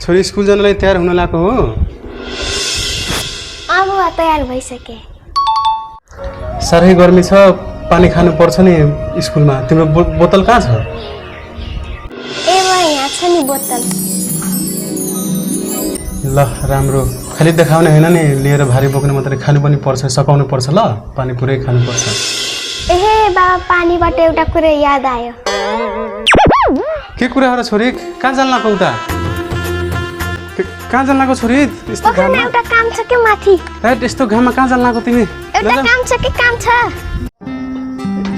छोरी स्कुल जानलाई तयार हुन लागेको हो? अब तयार भइसके। साह्रै गर्मी छ, पानी खानु पर्छ नि स्कुलमा। तिम्रो बोतल कहाँ छ? ए म यहाँ छ नि बोतल। ल राम्रो, खालि देखाउने होइन नि, लिएर भारी बोक्नु मात्रै, खानु पनि पर्छ, सकाउनु पर्छ। ल पानी पुरै खानुपर्छ। एहे बाबा, पानीबाट एउटा कुरा याद आयो। के कुरा हो र छोरी? कहाँ जान लाग्यो उता? कहाँ जान लाग्यो छोरी? यस्तो घाममा एउटा काम छ के माथि? हैट, यस्तो घाममा कहाँ जान लाग्यो तिमी? एउटा काम छ के काम छ?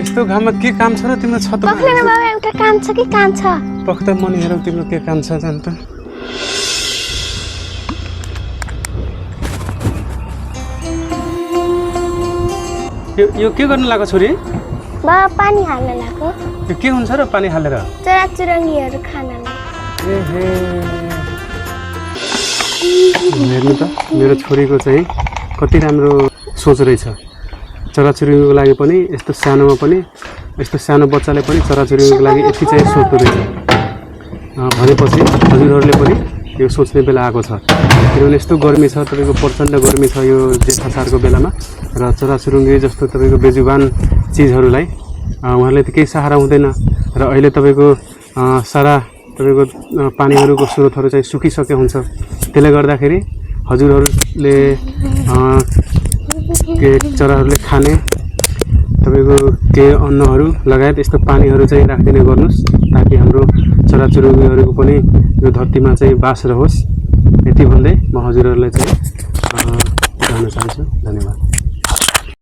यस्तो घाममा के काम छ र तिम्रो छतमा? पक्दैन बाबा, एउटा काम छ के काम छ? पक्ता मनी हेरौ तिम्रो के काम छ जान त। यो के गर्न लाग्यो छोरी? बाबा पानी हाल्न लाग्यो। यो के हुन्छ र पानी हालेर? चराचुरुङ्गीहरू खानलाई। एहे, हेर्नु त मेरो छोरीको चाहिँ कति राम्रो सोच रहेछ। चराचुरुङ्गीको लागि पनि यस्तो सानोमा पनि, यस्तो सानो बच्चाले पनि चराचुरुङ्गीको लागि यति चाहिँ सोच्दो रहेछ भनेपछि हजुरहरूले पनि यो सोच्ने बेला आएको छ। किनभने यस्तो गर्मी छ, तपाईँको प्रचण्ड गर्मी छ यो जेठ असारको बेलामा, र चराचुरुङ्गी जस्तो तपाईँको बेजुबान चिजहरूलाई उहाँहरूले त केही सहारा हुँदैन। र अहिले तपाईँको सारा तपाईँको पानीहरूको स्रोतहरू चाहिँ सुकिसके हुन्छ। त्यसले गर्दाखेरि हजुरहरूले के चराहरूले खाने तपाईँको केही अन्नहरू लगायत यस्तो पानीहरू चाहिँ राखिदिने गर्नुहोस्, ताकि हाम्रो चराचुरुङ्गीहरूको पनि यो धरतीमा चाहिँ बास रहोस्। यति भन्दै म हजुरहरूलाई चाहिँ भन्न चाहन्छु। धन्यवाद।